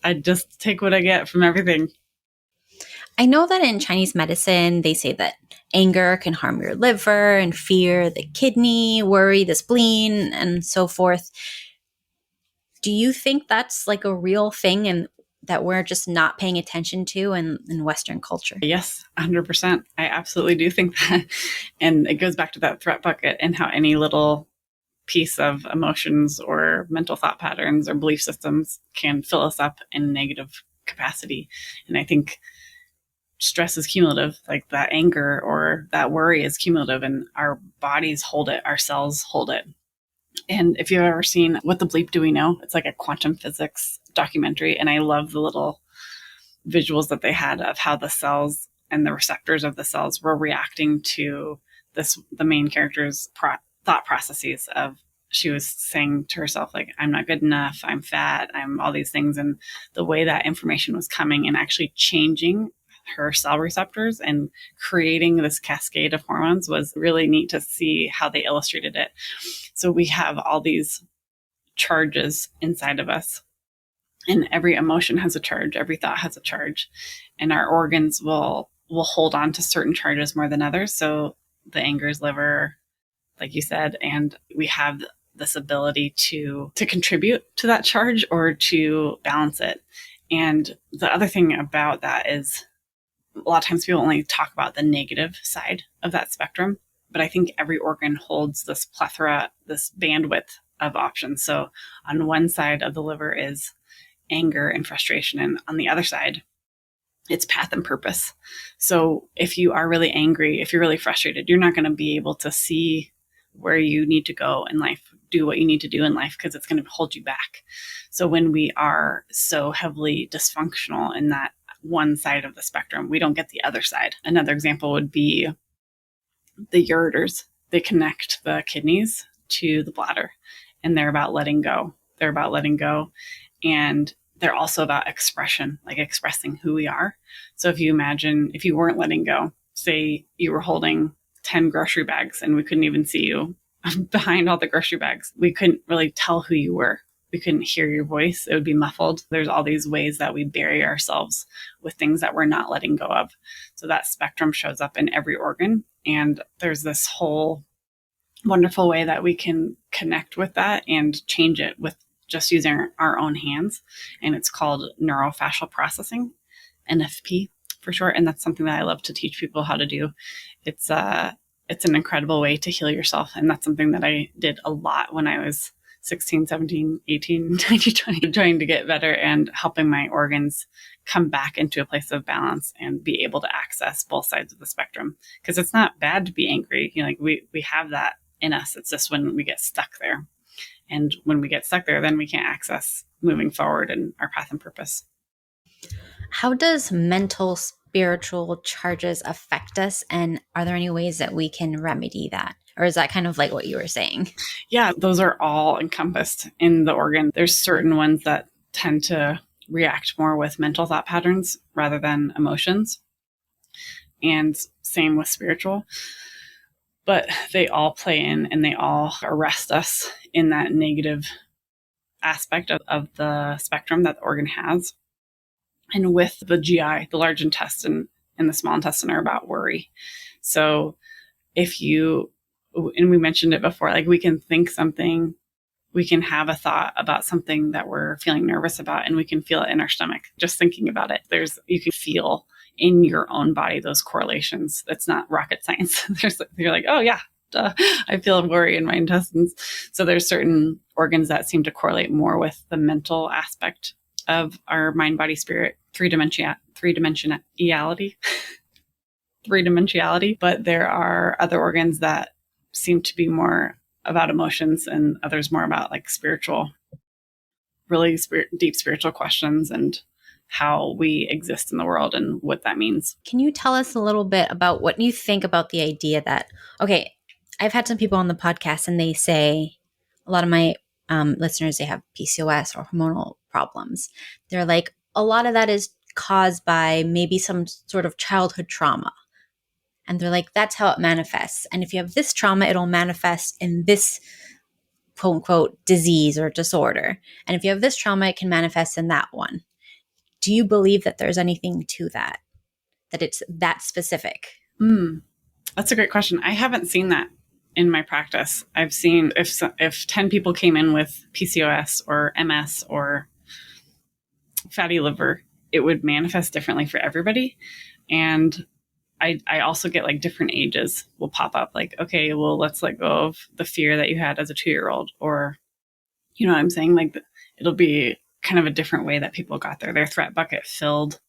I just take what I get from everything. I know that in Chinese medicine, they say that anger can harm your liver and fear the kidney, worry the spleen, and so forth. Do you think that's like a real thing and that we're just not paying attention to in Western culture? Yes, 100%. I absolutely do think that. And it goes back to that threat bucket and how any little piece of emotions or mental thought patterns or belief systems can fill us up in negative capacity. And I think stress is cumulative, like that anger or that worry is cumulative, and our bodies hold it, our cells hold it. And if you've ever seen What the Bleep Do We Know? It's like a quantum physics documentary. And I love the little visuals that they had of how the cells and the receptors of the cells were reacting to the main character's thought processes of, she was saying to herself, like, I'm not good enough, I'm fat, I'm all these things. And the way that information was coming and actually changing her cell receptors and creating this cascade of hormones was really neat to see how they illustrated it. So we have all these charges inside of us, and every emotion has a charge, every thought has a charge, and our organs will hold on to certain charges more than others. So the anger is liver, like you said, and we have this ability to contribute to that charge or to balance it. And the other thing about that is, a lot of times people only talk about the negative side of that spectrum, but I think every organ holds this plethora, this bandwidth of options. So on one side of the liver is anger and frustration, and on the other side, it's path and purpose. So if you are really angry, if you're really frustrated, you're not going to be able to see where you need to go in life, do what you need to do in life, because it's going to hold you back. So when we are so heavily dysfunctional in that one side of the spectrum, we don't get the other side. Another example would be the ureters. They connect the kidneys to the bladder, and they're about letting go. They're about letting go. And they're also about expression, like expressing who we are. So if you imagine, if you weren't letting go, say you were holding 10 grocery bags and we couldn't even see you behind all the grocery bags, we couldn't really tell who you were. We couldn't hear your voice. It would be muffled. There's all these ways that we bury ourselves with things that we're not letting go of. So that spectrum shows up in every organ. And there's this whole wonderful way that we can connect with that and change it with just using our own hands. And it's called neurofascial processing, NFP for short. And that's something that I love to teach people how to do. It's an incredible way to heal yourself. And that's something that I did a lot when I was 16, 17, 18, 19, 20, trying to get better and helping my organs come back into a place of balance and be able to access both sides of the spectrum. Because it's not bad to be angry. We have that in us. It's just when we get stuck there. And when we get stuck there, then we can't access moving forward and our path and purpose. How does mental, spiritual charges affect us? And are there any ways that we can remedy that? Or is that kind of like what you were saying? Yeah, those are all encompassed in the organ. There's certain ones that tend to react more with mental thought patterns rather than emotions. And same with spiritual. But they all play in and they all arrest us in that negative aspect of the spectrum that the organ has. And with the GI, the large intestine and the small intestine are about worry. So if you, and we mentioned it before, like we can think something, we can have a thought about something that we're feeling nervous about, and we can feel it in our stomach. Just thinking about it, you can feel in your own body those correlations. That's not rocket science. You're like, oh yeah, duh, I feel worry in my intestines. So there's certain organs that seem to correlate more with the mental aspect of our mind, body, spirit, three-dimensionality, but there are other organs that seem to be more about emotions and others more about like spiritual, really deep spiritual questions and how we exist in the world and what that means. Can you tell us a little bit about what you think about the idea that, okay, I've had some people on the podcast and they say, a lot of my listeners, they have PCOS or hormonal problems. They're like, a lot of that is caused by maybe some sort of childhood trauma. And they're like, that's how it manifests. And if you have this trauma, it'll manifest in this quote unquote disease or disorder. And if you have this trauma, it can manifest in that one. Do you believe that there's anything to that it's that specific? That's a great question. I haven't seen that in my practice. I've seen if 10 people came in with PCOS or MS or fatty liver, it would manifest differently for everybody. And I also get like different ages will pop up like, okay, well, let's let go of the fear that you had as a 2-year-old, or, you know what I'm saying? Like it'll be kind of a different way that people got there. Their threat bucket filled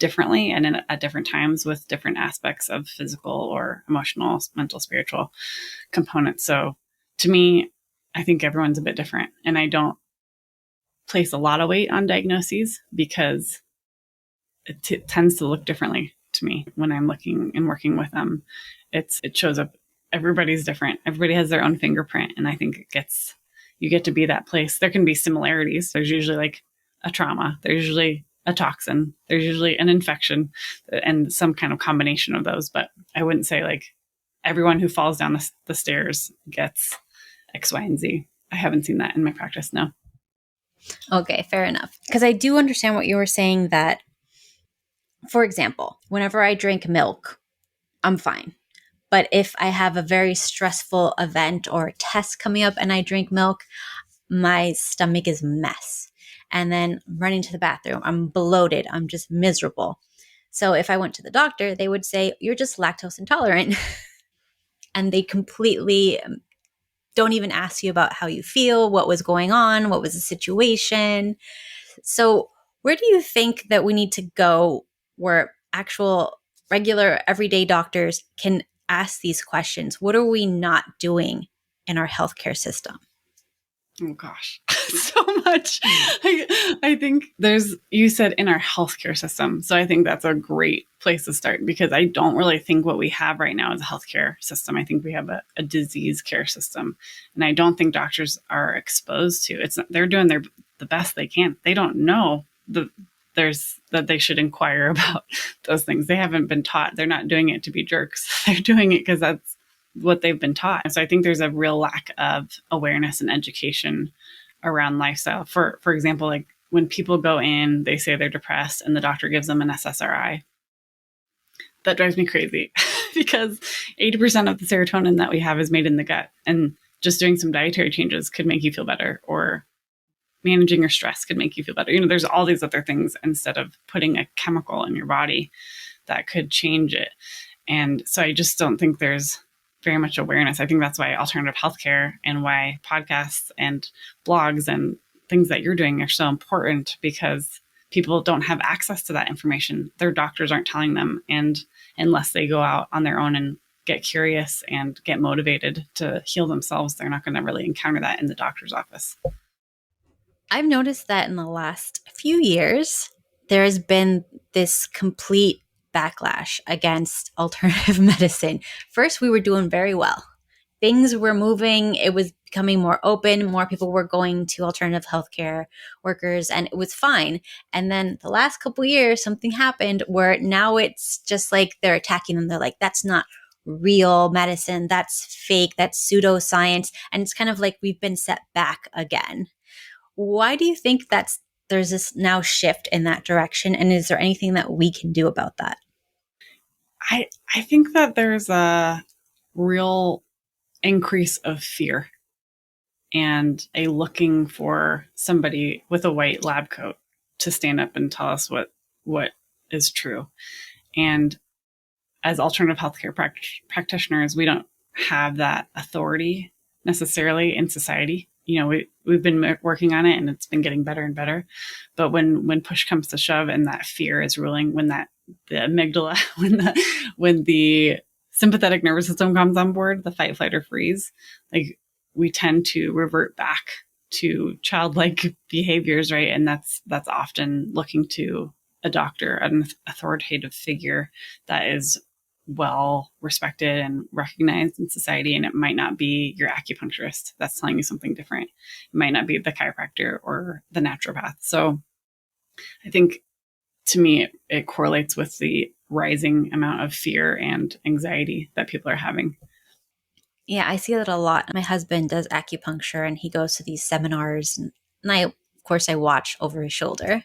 differently and at different times with different aspects of physical or emotional, mental, spiritual components. So to me, I think everyone's a bit different, and I don't place a lot of weight on diagnoses because it tends to look differently to me when I'm looking and working with them. It shows up. Everybody's different. Everybody has their own fingerprint. And I think you get to be that place. There can be similarities. There's usually like a trauma. There's usually a toxin. There's usually an infection and some kind of combination of those. But I wouldn't say like everyone who falls down the stairs gets X, Y, and Z. I haven't seen that in my practice. No. Okay, fair enough. Because I do understand what you were saying that, for example, whenever I drink milk, I'm fine. But if I have a very stressful event or a test coming up and I drink milk, my stomach is a mess. And then I'm running to the bathroom, I'm bloated, I'm just miserable. So if I went to the doctor, they would say, you're just lactose intolerant. And they completely don't even ask you about how you feel, what was going on, what was the situation. So where do you think that we need to go where actual regular everyday doctors can ask these questions? What are we not doing in our healthcare system? Oh gosh, so much. I think you said in our healthcare system. So I think that's a great place to start, because I don't really think what we have right now is a healthcare system. I think we have a disease care system. And I don't think doctors are exposed to it. They're doing the best they can. They don't know that they should inquire about those things. They haven't been taught. They're not doing it to be jerks. They're doing it because that's what they've been taught. So I think there's a real lack of awareness and education around lifestyle. For example, like when people go in, they say they're depressed and the doctor gives them an SSRI. That drives me crazy because 80% of the serotonin that we have is made in the gut, and just doing some dietary changes could make you feel better, or managing your stress could make you feel better. You know, there's all these other things instead of putting a chemical in your body that could change it. And so I just don't think there's very much awareness. I think that's why alternative healthcare and why podcasts and blogs and things that you're doing are so important, because people don't have access to that information. Their doctors aren't telling them. And unless they go out on their own and get curious and get motivated to heal themselves, they're not going to really encounter that in the doctor's office. I've noticed that in the last few years, there has been this complete backlash against alternative medicine. First, we were doing very well. Things were moving. It was becoming more open. More people were going to alternative healthcare workers, and it was fine. And then the last couple of years, something happened where now it's just like they're attacking them. They're like, that's not real medicine. That's fake. That's pseudoscience. And it's kind of like we've been set back again. Why do you think there's this now shift in that direction? And is there anything that we can do about that? I think that there's a real increase of fear and a looking for somebody with a white lab coat to stand up and tell us what is true. And as alternative healthcare practitioners, we don't have that authority necessarily in society. You know, we've been working on it and it's been getting better and better. But when push comes to shove and that fear is ruling, when the amygdala, when the sympathetic nervous system comes on board, the fight, flight, or freeze, like we tend to revert back to childlike behaviors, right? And that's often looking to a doctor, an authoritative figure that is well respected and recognized in society. And it might not be your acupuncturist that's telling you something different. It might not be the chiropractor or the naturopath. So I think, to me, it correlates with the rising amount of fear and anxiety that people are having. Yeah, I see that a lot. My husband does acupuncture and he goes to these seminars, and of course, I watch over his shoulder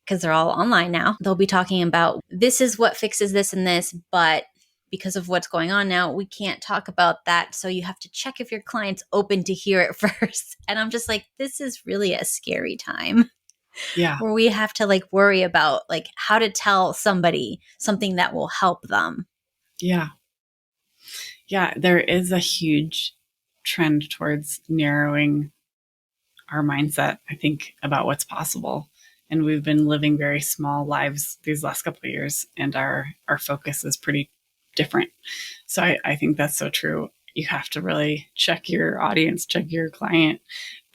because they're all online now. They'll be talking about this is what fixes this and this, but because of what's going on now, we can't talk about that. So you have to check if your client's open to hear it first. And I'm just like, this is really a scary time. Yeah. Where we have to like worry about like how to tell somebody something that will help them. Yeah. Yeah. There is a huge trend towards narrowing our mindset, I think, about what's possible. And we've been living very small lives these last couple of years, and our focus is pretty different. So I think that's so true. You have to really check your audience, check your client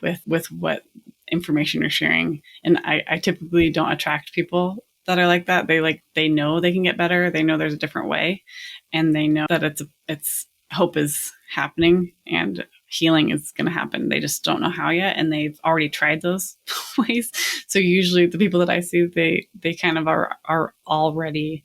with what information you're sharing. And I typically don't attract people that are like that. They know they can get better. They know there's a different way, and they know that it's hope is happening and healing is going to happen. They just don't know how yet. And they've already tried those ways. So usually the people that I see, they kind of are already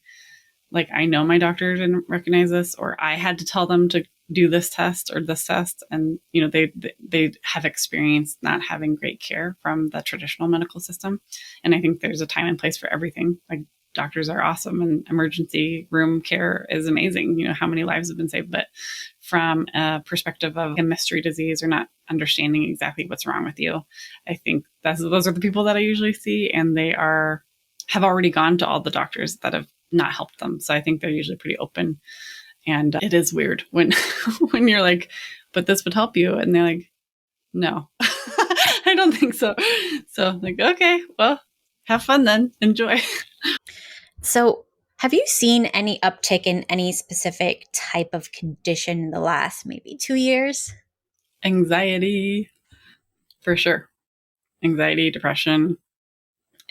like, I know my doctor didn't recognize this, or I had to tell them to do this test or this test. And, they have experienced not having great care from the traditional medical system. And I think there's a time and place for everything. Like, doctors are awesome and emergency room care is amazing. How many lives have been saved, but from a perspective of a mystery disease or not understanding exactly what's wrong with you, I think those are the people that I usually see, and they have already gone to all the doctors that have not helped them. So I think they're usually pretty open. And it is weird when when you're like, but this would help you, and they're like, no, I don't think so. So like, okay, well, have fun then, enjoy. So have you seen any uptick in any specific type of condition in the last maybe 2 years? Anxiety, for sure. Anxiety, depression.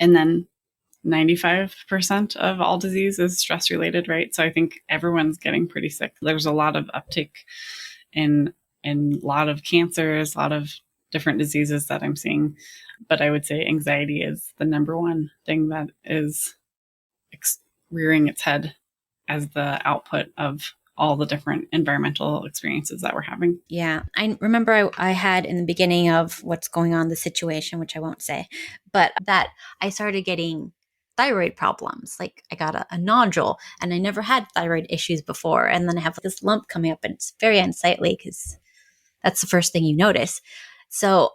And then 95% of all disease is stress related, right? So I think everyone's getting pretty sick. There's a lot of uptick in a lot of cancers, a lot of different diseases that I'm seeing. But I would say anxiety is the number one thing that is rearing its head as the output of all the different environmental experiences that we're having. Yeah. I remember I had in the beginning of what's going on, the situation, which I won't say, but that I started getting thyroid problems. Like I got a nodule, and I never had thyroid issues before. And then I have this lump coming up, and it's very unsightly because that's the first thing you notice. So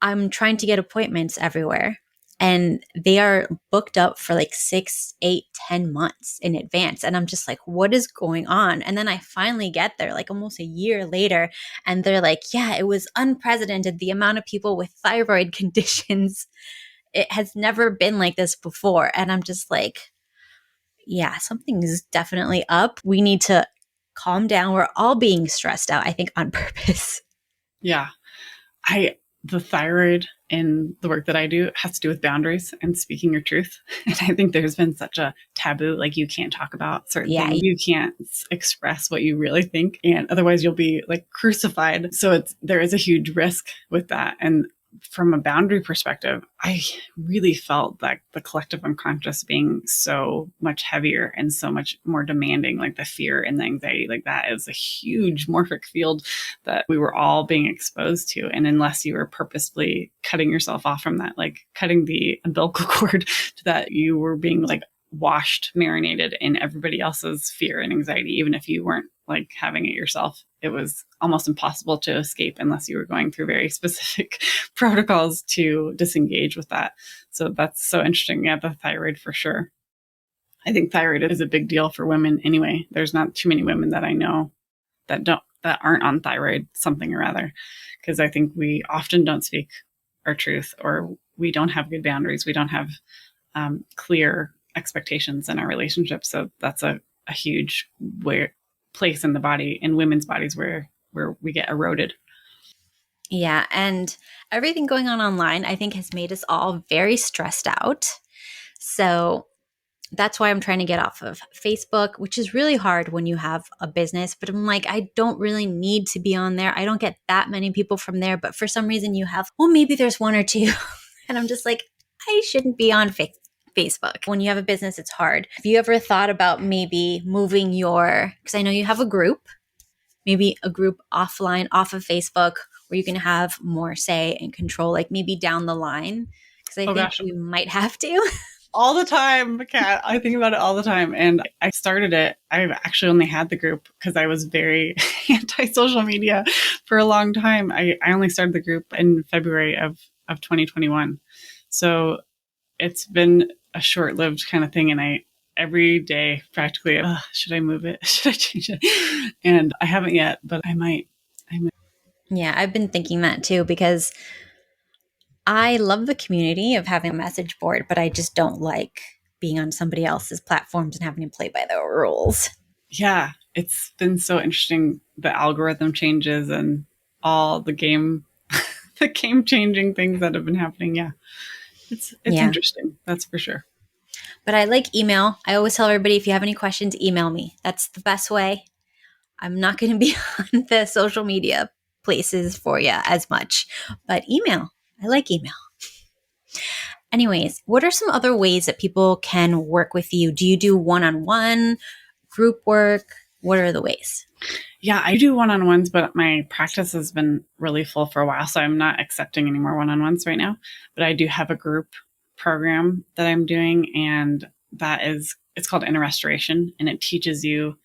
I'm trying to get appointments everywhere, and they are booked up for like 6, 8, 10 months in advance. And I'm just like, what is going on? And then I finally get there like almost a year later, and they're like, yeah, it was unprecedented. The amount of people with thyroid conditions, it has never been like this before. And I'm just like, yeah, something is definitely up. We need to calm down. We're all being stressed out, I think, on purpose. Yeah. The thyroid in the work that I do has to do with boundaries and speaking your truth. And I think there's been such a taboo, like you can't talk about certain things. You can't express what you really think, and otherwise you'll be like crucified. So there is a huge risk with that. And from a boundary perspective, I really felt like the collective unconscious being so much heavier and so much more demanding, like the fear and the anxiety, like that is a huge morphic field that we were all being exposed to. And unless you were purposefully cutting yourself off from that, like cutting the umbilical cord to that, you were being like washed, marinated in everybody else's fear and anxiety, even if you weren't like having it yourself. It was almost impossible to escape unless you were going through very specific protocols to disengage with that. So that's so interesting. Yeah, the thyroid for sure. I think thyroid is a big deal for women anyway. There's not too many women that I know that that aren't on thyroid something or other. Because I think we often don't speak our truth, or we don't have good boundaries. We don't have clear expectations in our relationships. So that's a huge place in the body, in women's bodies, where we get eroded. Yeah. And everything going on online, I think, has made us all very stressed out. So that's why I'm trying to get off of Facebook, which is really hard when you have a business. But I'm like, I don't really need to be on there. I don't get that many people from there. But for some reason, you have, well, maybe there's one or two. And I'm just like, I shouldn't be on Facebook. When you have a business, it's hard. Have you ever thought about maybe moving because I know you have a group, maybe a group offline off of Facebook where you can have more say and control, like maybe down the line? Because I think we might have to. All the time, Kat. I think about it all the time. And I started it. I've actually only had the group because I was very anti-social media for a long time. I only started the group in February of 2021. So it's been a short-lived kind of thing. And every day practically, should I move it? Should I change it? And I haven't yet, but I might. Yeah, I've been thinking that too, because I love the community of having a message board, but I just don't like being on somebody else's platforms and having to play by their rules. Yeah, it's been so interesting. The algorithm changes and all the game changing things that have been happening. Yeah, it's interesting. That's for sure. But I like email. I always tell everybody, if you have any questions, email me. That's the best way. I'm not going to be on the social media places for you as much, but email. I like email. Anyways, what are some other ways that people can work with you? Do you do one-on-one, group work? What are the ways? Yeah, I do one-on-ones, but my practice has been really full for a while, so I'm not accepting any more one-on-ones right now. But I do have a group program that I'm doing, and it's called Inner Restoration, and it teaches you,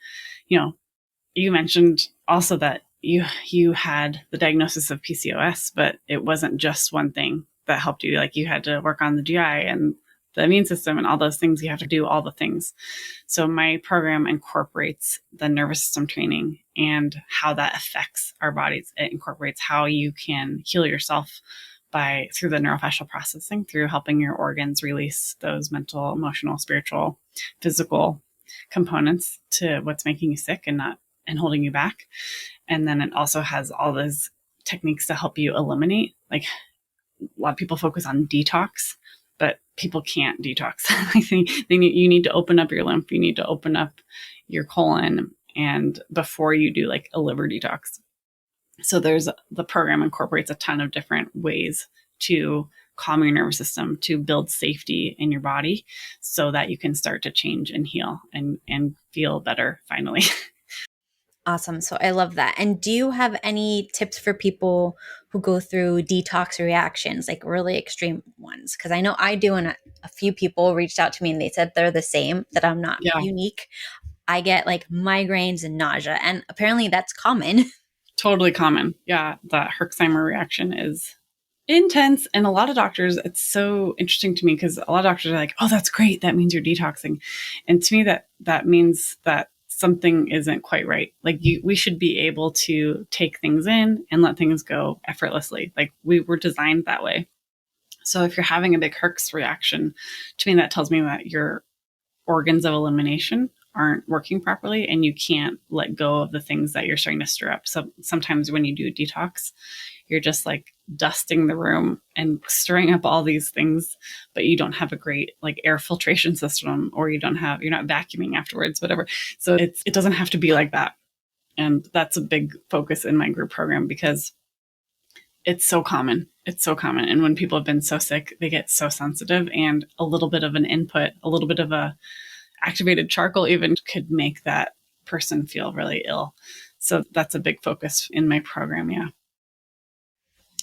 you mentioned also that you had the diagnosis of PCOS, but it wasn't just one thing that helped you. Like, you had to work on the GI and the immune system and all those things. You have to do all the things. So my program incorporates the nervous system training and how that affects our bodies. It incorporates how you can heal yourself through the neurofascial processing, through helping your organs release those mental, emotional, spiritual, physical components to what's making you sick and holding you back. And then it also has all those techniques to help you eliminate. Like, a lot of people focus on detox, but people can't detox. I think you need to open up your lymph. You need to open up your colon, and before you do like a liver detox. So the program incorporates a ton of different ways to calm your nervous system, to build safety in your body so that you can start to change and heal and feel better finally. Awesome. So I love that. And do you have any tips for people who go through detox reactions, like really extreme ones? Because I know I do, and a few people reached out to me and they said they're the same, that I'm not unique. I get like migraines and nausea, and apparently that's common. Totally common. Yeah, that Herxheimer reaction is intense. And a lot of doctors, it's so interesting to me because a lot of doctors are like, oh, that's great. That means you're detoxing. And to me, that means that something isn't quite right. Like, we should be able to take things in and let things go effortlessly. Like, we were designed that way. So if you're having a big Herx reaction, to me, that tells me that your organs of elimination aren't working properly and you can't let go of the things that you're starting to stir up. So sometimes when you do detox, you're just like dusting the room and stirring up all these things, but you don't have a great like air filtration system, or you're not vacuuming afterwards, whatever. So it doesn't have to be like that. And that's a big focus in my group program because it's so common. It's so common. And when people have been so sick, they get so sensitive, and a little bit of an input, a little bit of a activated charcoal even could make that person feel really ill. So that's a big focus in my program. Yeah.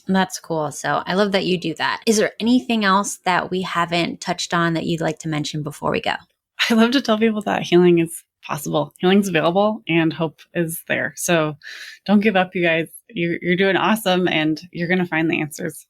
That's cool. So I love that you do that. Is there anything else that we haven't touched on that you'd like to mention before we go? I love to tell people that healing is possible. Healing's available and hope is there. So don't give up, you guys. You're doing awesome, and you're going to find the answers.